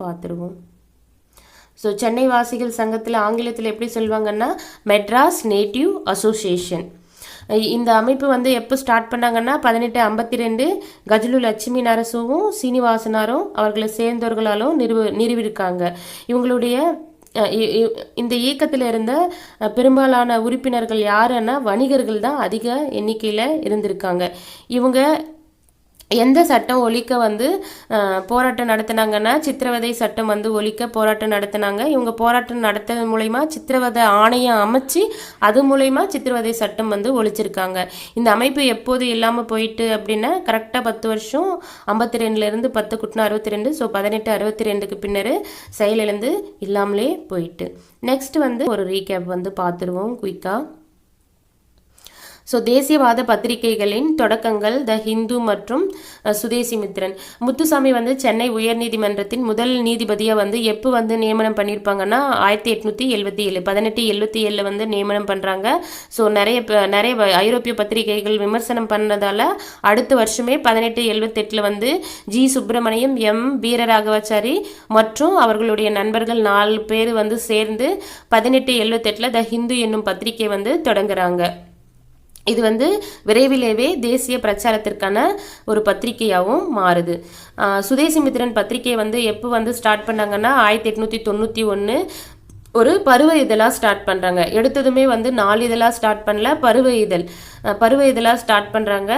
பார்த்துருவோம். ஸோ சென்னை வாசிகள் சங்கத்தில் ஆங்கிலத்தில் எப்படி சொல்லுவாங்கன்னா மெட்ராஸ் நேட்டிவ் அசோசியேஷன். இந்த அமைப்பு வந்து எப்போ ஸ்டார்ட் பண்ணாங்கன்னா 1852 கஜலு லட்சுமி நரசுவும் சீனிவாசனாரும் அவர்களை சேர்ந்தவர்களாலும் நிறுவிருக்காங்க. இவங்களுடைய இந்த இயக்கத்தில் இருந்த பெரும்பாலான உறுப்பினர்கள் யாருன்னா வணிகர்கள் தான் அதிக எண்ணிக்கையில் இருந்திருக்காங்க. இவங்க எந்த சட்டம் ஒழிக்க வந்து போராட்டம் நடத்தினாங்கன்னா சித்திரவதை சட்டம் வந்து ஒழிக்க போராட்டம் நடத்தினாங்க. இவங்க போராட்டம் நடத்துறது மூலயமா சித்திரவதை ஆணையம் அமைச்சு அது மூலயமா சித்திரவதை சட்டம் வந்து ஒழிச்சிருக்காங்க. இந்த அமைப்பு எப்போது இல்லாமல் போயிட்டு அப்படின்னா கரெக்டாக 10 வருஷம் 52லேருந்து 10 கூட்டினா 62. ஸோ 1862க்கு பின்னர் செயலிழந்து இல்லாமலே போயிட்டு. நெக்ஸ்ட் வந்து ஒரு ரீகேப் வந்து பார்த்துருவோம் குயிக்காக. ஸோ தேசியவாத பத்திரிகைகளின் தொடக்கங்கள் த ஹிந்து மற்றும் சுதேசிமித்ரன். முத்துசாமி வந்து சென்னை உயர்நீதிமன்றத்தின் முதல் நீதிபதியாக வந்து எப்போ வந்து நியமனம் பண்ணியிருப்பாங்கன்னா 1877 1877 வந்து நியமனம் பண்ணுறாங்க. ஸோ நிறைய ஐரோப்பிய பத்திரிகைகள் விமர்சனம் பண்ணதால் அடுத்த வருஷமே 1878 வந்து ஜி சுப்பிரமணியம், எம் வீரராகவாச்சாரி மற்றும் அவர்களுடைய நண்பர்கள் 4 பேர் வந்து சேர்ந்து 1878 த ஹிந்து என்னும் பத்திரிகை வந்து தொடங்குறாங்க. இது வந்து விரைவிலேயே தேசிய பிரச்சாரத்திற்கான ஒரு பத்திரிகையாகவும் மாறுது. சுதேசிமித்ரன் பத்திரிகை வந்து எப்போ வந்து ஸ்டார்ட் பண்ணாங்கன்னா 1891 ஒரு பருவ இதழாக ஸ்டார்ட் பண்ணுறாங்க. எடுத்ததுமே வந்து 4 இதழாக ஸ்டார்ட் பண்ணல, பருவ இதழாக ஸ்டார்ட் பண்ணுறாங்க.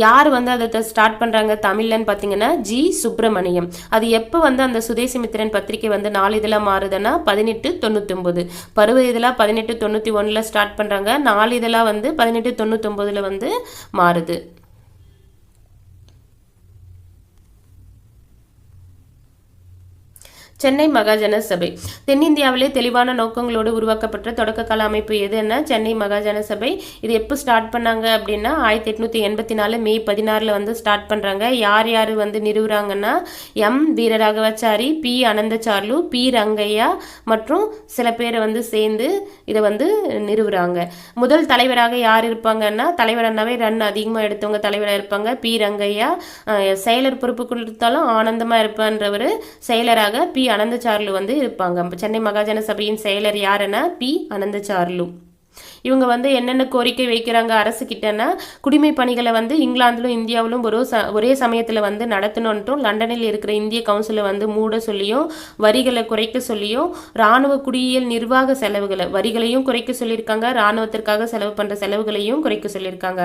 யார் வந்து அதை ஸ்டார்ட் பண்ணுறாங்க தமிழ்லன்னு பார்த்தீங்கன்னா ஜி சுப்பிரமணியம். அது எப்போ வந்து அந்த சுதேசிமித்ரன் பத்திரிகை வந்து 4 இதழாக மாறுதுன்னா 1899. பருவ இதழாக 1891 ஸ்டார்ட் பண்ணுறாங்க. 4 இதழாக வந்து 1899 வந்து மாறுது. சென்னை மகாஜன சபை தென்னிந்தியாவிலே தெளிவான நோக்கங்களோடு உருவாக்கப்பட்ட தொடக்க கால அமைப்பு எதுன்னா சென்னை மகாஜன சபை. இது எப்போ ஸ்டார்ட் பண்ணாங்க அப்படின்னா 1884 மே 16 வந்து ஸ்டார்ட் பண்ணுறாங்க. யார் யார் வந்து நிறுவுறாங்கன்னா M Veeraraghavachari, P Ananthacharlu, P Rangaiah மற்றும் சில பேரை வந்து சேர்ந்து இதை வந்து நிறுவுறாங்க. முதல் தலைவராக யார் இருப்பாங்கன்னா தலைவரானாவே ரன் அதிகமாக எடுத்தவங்க தலைவராக இருப்பாங்க பி ரங்கையா. செயலர் பொறுப்பு கொடுத்தாலும் ஆனந்தமாக இருப்பான்றவர் செயலராக பி அனந்தசார்லு வந்து இருப்பாங்க. சென்னை மகாஜன சபையின் செயலர் யாருன்னா பி அனந்தசார்லு. இவங்க வந்து என்னென்ன கோரிக்கை வைக்கிறாங்க அரசு கிட்டன்னா குடிமை பணிகளை வந்து இங்கிலாந்திலும் இந்தியாவிலும் ஒரே சமயத்தில் வந்து நடத்தணுன்ட்டும், லண்டனில் இருக்கிற இந்திய கவுன்சிலை வந்து மூட சொல்லியும், வரிகளை குறைக்க சொல்லியும், இராணுவ குடியியல் நிர்வாக செலவுகளை வரிகளையும் குறைக்க சொல்லியிருக்காங்க, இராணுவத்திற்காக செலவு பண்ணுற செலவுகளையும் குறைக்க சொல்லியிருக்காங்க.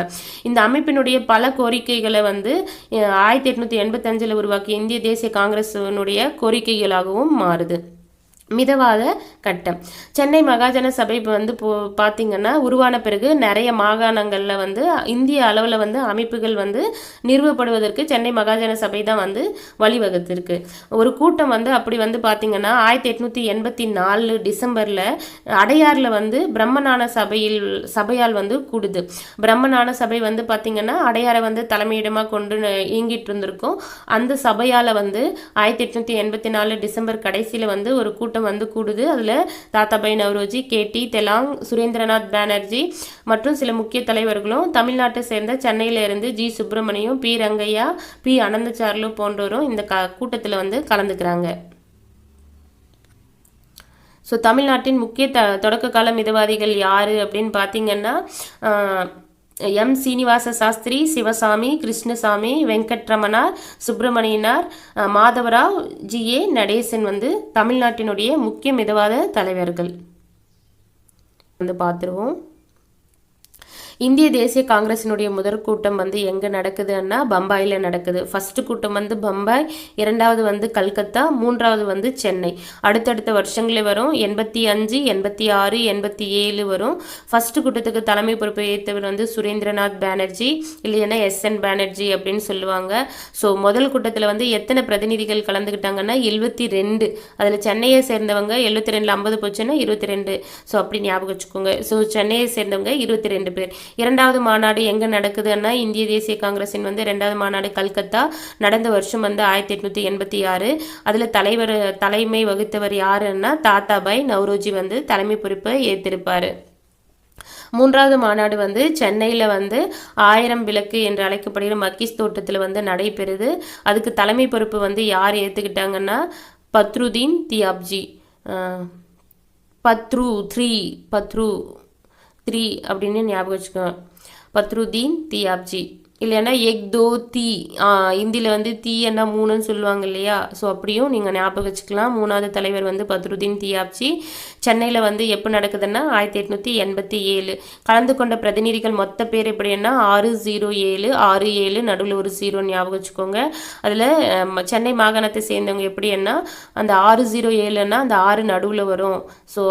இந்த அமைப்பினுடைய பல கோரிக்கைகளை வந்து 1885 உருவாக்கிய இந்திய தேசிய காங்கிரஸினுடைய கோரிக்கைகளாகவும் மாறுது. மிதவாத கட்டம். சென்னை மகாஜன சபை வந்து பார்த்தீங்கன்னா உருவான பிறகு நிறைய மாகாணங்களில் வந்து இந்திய அளவில் வந்து அமைப்புகள் வந்து நிறுவப்படுவதற்கு சென்னை மகாஜன சபை தான் வந்து வழிவகுத்திருக்கு. ஒரு கூட்டம் வந்து அப்படி வந்து பார்த்தீங்கன்னா 1884 டிசம்பரில் அடையாறில் வந்து பிரம்மஞான சபையால் வந்து கூடுது. பிரம்மஞான சபை வந்து பார்த்தீங்கன்னா அடையாரை வந்து தலைமையிடமாக கொண்டு இயங்கிட்டு இருந்திருக்கும். அந்த சபையால் வந்து 1884 டிசம்பர் கடைசியில் வந்து ஒரு கூட்டம் வந்து கூடுது. அதில் தாத்தாபாய் நவ்ரோஜி, கேடி தெலாங், சுரேந்திரநாத் பானர்ஜி மற்றும் சில முக்கிய தலைவர்களும் தமிழ்நாட்டை சேர்ந்த சென்னையில இருந்து G Subramaniam, P Rangaiah, P Ananthacharlu போன்றோரும் இந்த கூட்டத்தில் வந்து கலந்துக்கிறாங்க. ஸோ தமிழ்நாட்டின் முக்கிய தொடக்க கால மிதவாதிகள் யாரு அப்படின்னு பார்த்தீங்கன்னா எம் சீனிவாச சாஸ்திரி, சிவசாமி, கிருஷ்ணசாமி, வெங்கட்ரமணார், சுப்பிரமணியனார், மாதவராவ், ஜி.ஏ. நடேசன் வந்து தமிழ்நாட்டினுடைய முக்கிய மிதவாத தலைவர்கள் வந்து பார்த்துருவோம். இந்திய தேசிய காங்கிரசினுடைய முதல் கூட்டம் வந்து எங்கே நடக்குதுன்னா பம்பாயில் நடக்குது. ஃபர்ஸ்ட் கூட்டம் வந்து பம்பாய், 2வது வந்து கல்கத்தா, 3வது வந்து சென்னை. அடுத்தடுத்த வருஷங்களே வரும். 85, 86, 87 வரும். ஃபர்ஸ்ட் கூட்டத்துக்கு தலைமை பொறுப்பை ஏற்றவர் வந்து சுரேந்திரநாத் பானர்ஜி, இல்லைன்னா எஸ்.என். பானர்ஜி அப்படின்னு சொல்லுவாங்க. ஸோ முதல் கூட்டத்தில் வந்து எத்தனை பிரதிநிதிகள் கலந்துக்கிட்டாங்கன்னா 72. அதில் சென்னையை சேர்ந்தவங்க 72, 50 போச்சுன்னா 22. ஸோ அப்படி ஞாபகம் வச்சுக்கோங்க. ஸோ சென்னையை சேர்ந்தவங்க 22 பேர். 2வது மாநாடு எங்கே நடக்குதுன்னா இந்திய தேசிய காங்கிரசின் வந்து 2வது மாநாடு கல்கத்தா. நடந்த வருஷம் வந்து 1886. அதில் தலைமை வகித்தவர் யாருன்னா தாத்தாபாய் நவ்ரோஜி வந்து தலைமை பொறுப்பை ஏற்றிருப்பார். 3வது மாநாடு வந்து சென்னையில் வந்து 1000 விளக்கு என்று அழைக்கப்படுகிற மக்கீஸ் தோட்டத்தில் வந்து நடைபெறுது. அதுக்கு தலைமை பொறுப்பு வந்து யார் ஏற்றுக்கிட்டாங்கன்னா பத்ருதீன் தியாப்ஜி. பத்ரு 3 அப்படின்னு ஞாபகம் வச்சுக்கோங்க. பத்ருதீன் தியாப்ஜி. இல்லைன்னா எக் தோ தீ, இந்தியில் வந்து தீ என்ன 3ன்னு சொல்லுவாங்க இல்லையா, ஸோ அப்படியும் நீங்கள் ஞாபகம் வச்சுக்கலாம். 3வது தலைவர் வந்து பத்ருதீன் தியாப்ஜி. சென்னையில் வந்து எப்போ நடக்குதுன்னா 1887. கலந்து கொண்ட பிரதிநிதிகள் மொத்த பேர் எப்படின்னா 607, 67 நடுவில் ஒரு 0 ஞாபகம் வச்சுக்கோங்க. அதில் சென்னை மாகாணத்தை சேர்ந்தவங்க எப்படின்னா அந்த 607ன்னா அந்த 6 நடுவில் வரும். ஸோ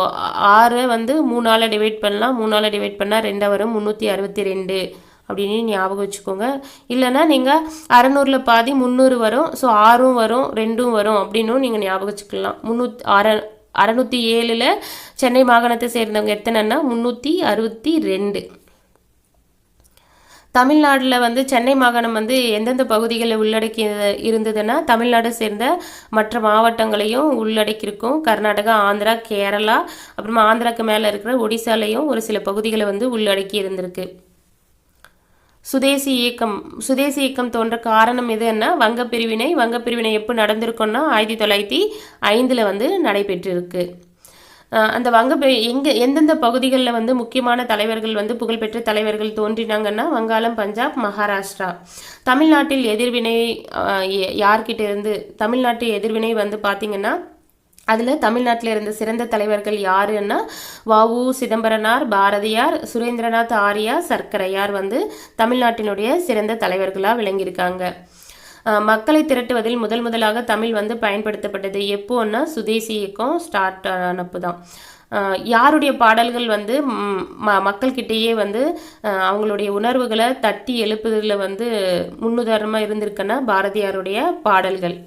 6 வந்து 3ஆல் டிவைட் பண்ணலாம். 3ஆல் டிவைட் பண்ணால் 2 வரும், 362 அப்படின்னு ஞாபகம் வச்சுக்கோங்க. இல்லைன்னா நீங்கள் 600ல் பாதி 300 வரும். ஸோ 6ம் வரும் 2ம் வரும் அப்படின்னும் நீங்கள் ஞாபகம் வச்சுக்கலாம். 607ல் சென்னை மாகாணத்தை சேர்ந்தவங்க எத்தனைன்னா 362. தமிழ்நாட்டில் வந்து சென்னை மாகாணம் வந்து எந்தெந்த பகுதிகளை உள்ளடக்கி இருந்ததுன்னா தமிழ்நாடு சேர்ந்த மற்ற மாவட்டங்களையும் உள்ளடக்கியிருக்கும். கர்நாடகா, ஆந்திரா, கேரளா, அப்புறமா ஆந்திராவுக்கு மேலே இருக்கிற ஒடிசாலையும் ஒரு சில பகுதிகளை வந்து உள்ளடக்கி இருந்திருக்கு. சுதேசி இயக்கம் தோன்ற காரணம் எதுன்னா வங்கப்பிரிவினை எப்போ நடந்திருக்குன்னா 1905 வந்து நடைபெற்றிருக்கு. அந்த எந்தெந்த பகுதிகளில் வந்து முக்கியமான தலைவர்கள் வந்து புகழ்பெற்ற தலைவர்கள் தோன்றினாங்கன்னா வங்காளம், பஞ்சாப், மகாராஷ்டிரா. தமிழ்நாட்டில் எதிர்வினை யார்கிட்ட இருந்து தமிழ்நாட்டு எதிர்வினை வந்து பார்த்தீங்கன்னா அதில் தமிழ்நாட்டில் இருந்த சிறந்த தலைவர்கள் யாருன்னா வ.உ. சிதம்பரனார், பாரதியார், சுரேந்திரநாத் ஆரியா, சர்க்கரையார் வந்து தமிழ்நாட்டினுடைய சிறந்த தலைவர்களாக விளங்கியிருக்காங்க. மக்களை திரட்டுவதில் முதலாக தமிழ் வந்து பயன்படுத்தப்பட்டது எப்போன்னா சுதேசி இயக்கம் ஸ்டார்ட் ஆனப்போ தான். யாருடைய பாடல்கள் வந்து மக்கள்கிட்டேயே வந்து அவங்களுடைய உணர்வுகளை தட்டி எழுப்புதலில் வந்து முன்னுதாரணமாக இருந்திருக்குன்னா பாரதியாருடைய பாடல்கள்.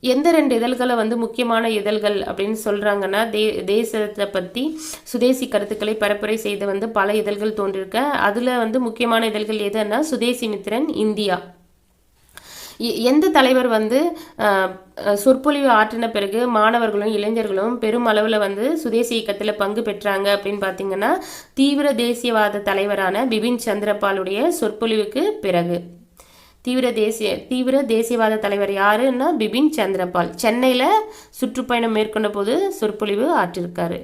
எந்த 2 இதழ்களை வந்து முக்கியமான இதழ்கள் அப்படின்னு சொல்கிறாங்கன்னா தேசத்தை பற்றி சுதேசி கருத்துக்களை பரப்புரை செய்த வந்து பல இதழ்கள் தோன்றிருக்க. அதில் வந்து முக்கியமான இதழ்கள் எதுன்னா சுதேசி மித்திரன், இந்தியா. எந்த தலைவர் வந்து சொற்பொழிவு ஆற்றின பிறகு மாணவர்களும் இளைஞர்களும் பெரும் அளவில் வந்து சுதேசி இயக்கத்தில் பங்கு பெற்றாங்க அப்படின்னு பார்த்தீங்கன்னா தீவிர தேசியவாத தலைவரான பிபின் சந்திரபாலுடைய சொற்பொழிவுக்கு பிறகு. தீவிர தேசியவாத தலைவர் யாருன்னா பிபின் சந்திரபால். சென்னையில் சுற்றுப்பயணம் மேற்கொண்ட போது சொற்பொழிவு ஆற்றிருக்காரு.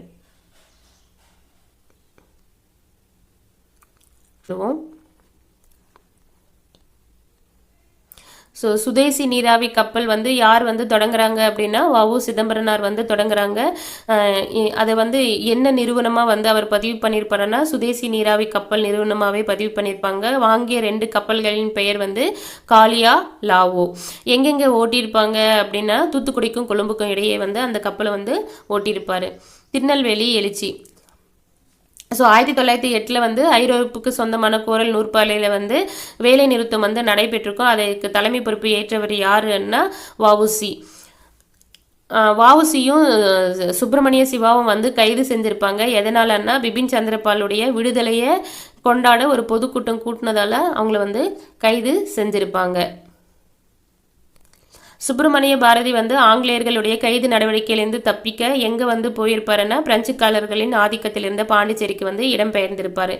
ஸோ சுதேசி நீராவி கப்பல் வந்து யார் வந்து தொடங்குறாங்க அப்படின்னா வ.உ. சிதம்பரனார் வந்து தொடங்குறாங்க. அதை வந்து என்ன நிறுவனமாக வந்து அவர் பதிவு பண்ணியிருப்பாருன்னா சுதேசி நீராவி கப்பல் நிறுவனமாகவே பதிவு பண்ணியிருப்பாங்க. வாங்கிய 2 கப்பல்களின் பெயர் வந்து காளியா, லாவோ. எங்கெங்கே ஓட்டியிருப்பாங்க அப்படின்னா தூத்துக்குடிக்கும் கொழும்புக்கும் இடையே வந்து அந்த கப்பலை வந்து ஓட்டியிருப்பார். திருநெல்வேலி, எழுச்சி. ஸோ 1908 வந்து ஐரோப்புக்கு சொந்தமான கோரல் நூற்பாலையில் வந்து வேலை நிறுத்தம் வந்து நடைபெற்றிருக்கும். அதற்கு தலைமை பொறுப்பு ஏற்றவர் யாருன்னா வ.உ.சி. வ.உ.சியும் சுப்பிரமணிய சிவாவும் வந்து கைது செஞ்சுருப்பாங்க. எதனாலன்னா பிபின் சந்திரபாலுடைய விடுதலையை கொண்டாட ஒரு பொதுக்கூட்டம் கூட்டினதால அவங்கள வந்து கைது செஞ்சுருப்பாங்க. சுப்பிரமணிய பாரதி வந்து ஆங்கிலேயர்களுடைய கைது நடவடிக்கையிலிருந்து தப்பிக்க எங்கே வந்து போயிருப்பாருன்னா பிரெஞ்சுக்காரர்களின் ஆதிக்கத்திலிருந்த பாண்டிச்சேரிக்கு வந்து இடம்பெயர்ந்திருப்பார்.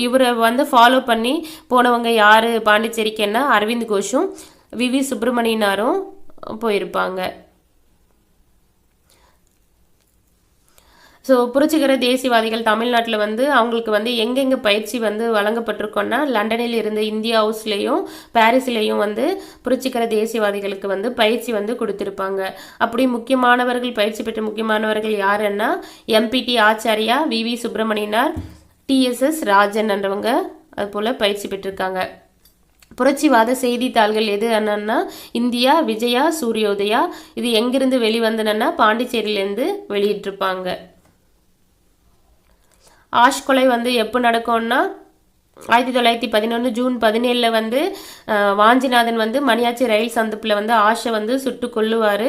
இவரை வந்து ஃபாலோ பண்ணி போனவங்க யார் பாண்டிச்சேரிக்குன்னா அரவிந்த் கோஷும் வி.வி. சுப்பிரமணியனாரும் போயிருப்பாங்க. ஸோ புரட்சிகர தேசியவாதிகள் தமிழ்நாட்டில் வந்து அவங்களுக்கு வந்து எங்கெங்கே பயிற்சி வந்து வழங்கப்பட்டிருக்கோன்னா லண்டனில் இருந்த இந்தியா ஹவுஸ்லேயும் பாரிஸ்லேயும் வந்து புரட்சிகர தேசியவாதிகளுக்கு வந்து பயிற்சி வந்து கொடுத்துருப்பாங்க. அப்படி பயிற்சி பெற்ற முக்கியமானவர்கள் யாருன்னா எம்பிடி ஆச்சாரியா, வி.வி. சுப்பிரமணியனார், டி.எஸ்.எஸ். ராஜன் என்றவங்க அதுபோல் பயிற்சி பெற்றிருக்காங்க. புரட்சிவாத செய்தித்தாள்கள் எது என்னன்னா இந்தியா, விஜயா, சூரியோதயா. இது எங்கிருந்து வெளிவந்தனன்னா பாண்டிச்சேரியிலேருந்து வெளியிட்டிருப்பாங்க. ஆஷ் கொலை வந்து எப்போ நடக்கும்னா 1911 ஜூன் 17 வந்து வாஞ்சிநாதன் வந்து மணியாச்சி ரயில் சந்திப்பில் வந்து ஆஷை வந்து சுட்டு கொல்லுவார்.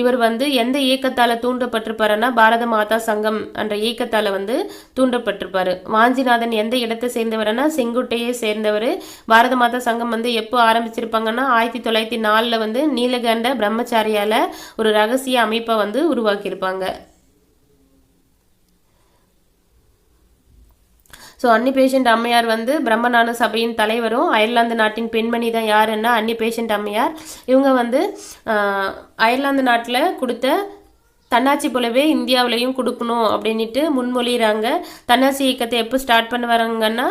இவர் வந்து எந்த இயக்கத்தால் தூண்டப்பட்டிருப்பாருன்னா பாரத மாதா சங்கம் என்ற இயக்கத்தால் வந்து தூண்டப்பட்டிருப்பார். வாஞ்சிநாதன் எந்த இடத்தை சேர்ந்தவர்னா செங்குட்டையை சேர்ந்தவர். பாரத மாதா சங்கம் வந்து எப்போ ஆரம்பிச்சிருப்பாங்கன்னா 1904 வந்து நீலகண்ட பிரம்மச்சாரியால் ஒரு ரகசிய அமைப்பை வந்து உருவாக்கியிருப்பாங்க. ஸோ அன்னி பெசன்ட் அம்மையார் வந்து பிரம்மஞான சபையின் தலைவரும் அயர்லாந்து நாட்டின் பெண்மணி தான் யாருன்னா அன்னி பெசன்ட் அம்மையார். இவங்க வந்து அயர்லாந்து நாட்டில் கொடுத்த தன்னாட்சி போலவே இந்தியாவிலையும் கொடுக்கணும் அப்படின்ட்டு முன்மொழிகிறாங்க. தன்னாட்சி இயக்கத்தை எப்போ ஸ்டார்ட் பண்ணுவாங்கன்னா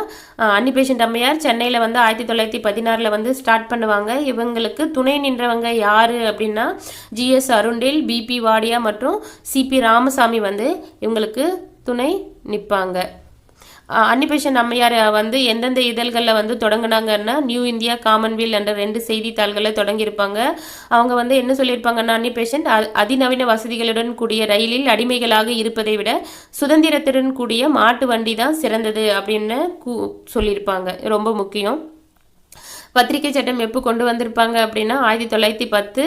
அன்னி பெசன்ட் அம்மையார் சென்னையில் வந்து 1916 வந்து ஸ்டார்ட் பண்ணுவாங்க. இவங்களுக்கு துணை நின்றவங்க யார் அப்படின்னா ஜிஎஸ் அருண்டேல், பிபி வாடியா மற்றும் சிபி ராமசாமி வந்து இவங்களுக்கு துணை நிற்பாங்க. அன்னி பெசன்ட் அம்மையார் வந்து எந்தெந்த இதழ்களில் வந்து தொடங்கினாங்கன்னா நியூ இந்தியா, காமன்வெல்த் என்ற 2 செய்தித்தாள்களில் தொடங்கியிருப்பாங்க. அவங்க வந்து என்ன சொல்லியிருப்பாங்கன்னா அன்னி பெசன்ட் அதிநவீன வசதிகளுடன் கூடிய ரயிலில் அடிமைகளாக இருப்பதை விட சுதந்திரத்துடன் கூடிய மாட்டு வண்டி தான் சிறந்தது அப்படின்னு சொல்லியிருப்பாங்க. ரொம்ப முக்கியம். பத்திரிகை சட்டம் எப்போ கொண்டு வந்திருப்பாங்க அப்படின்னா 1910.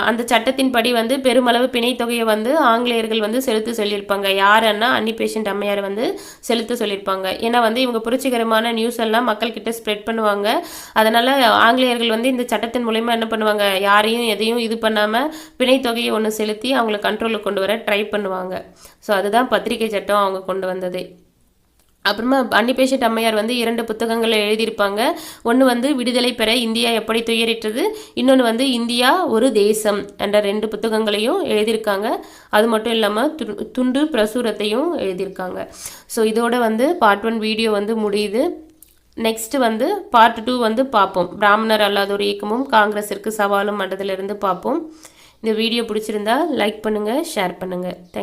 அந்த சட்டத்தின்படி வந்து பெருமளவு பிணைத்தொகையை வந்து ஆங்கிலேயர்கள் வந்து செலுத்த சொல்லியிருப்பாங்க. யாருன்னா அன்னி பெசன்ட் அம்மையார் வந்து செலுத்த சொல்லியிருப்பாங்க. ஏன்னா வந்து இவங்க புரட்சிகரமான நியூஸ் எல்லாம் மக்கள்கிட்ட ஸ்ப்ரெட் பண்ணுவாங்க. அதனால் ஆங்கிலேயர்கள் வந்து இந்த சட்டத்தின் மூலயமா என்ன பண்ணுவாங்க, யாரையும் எதையும் இது பண்ணாமல் பிணைத்தொகையை ஒன்று செலுத்தி அவங்கள கண்ட்ரோலுக்கு கொண்டு வர ட்ரை பண்ணுவாங்க. ஸோ அதுதான் பத்திரிகை சட்டம் அவங்க கொண்டு வந்தது. அப்புறமா அன்னி பெசன்ட் அம்மையார் வந்து 2 புத்தகங்களை எழுதியிருப்பாங்க. ஒன்று வந்து விடுதலை பெற இந்தியா எப்படி துயரிட்டது, இன்னொன்று வந்து இந்தியா ஒரு தேசம் என்ற 2 புத்தகங்களையும் எழுதியிருக்காங்க. அது மட்டும் இல்லாமல் துண்டு பிரசுரத்தையும் எழுதியிருக்காங்க. ஸோ இதோட வந்து பார்ட் 1 வீடியோ வந்து முடியுது. நெக்ஸ்ட் வந்து பார்ட் 2 வந்து பார்ப்போம். பிராமணர் அல்லாத ஒரு இயக்கமும் காங்கிரஸிற்கு சவாலும் மன்றத்திலிருந்து பார்ப்போம். இந்த வீடியோ பிடிச்சிருந்தா லைக் பண்ணுங்கள், ஷேர் பண்ணுங்கள். தேங்க்யூ.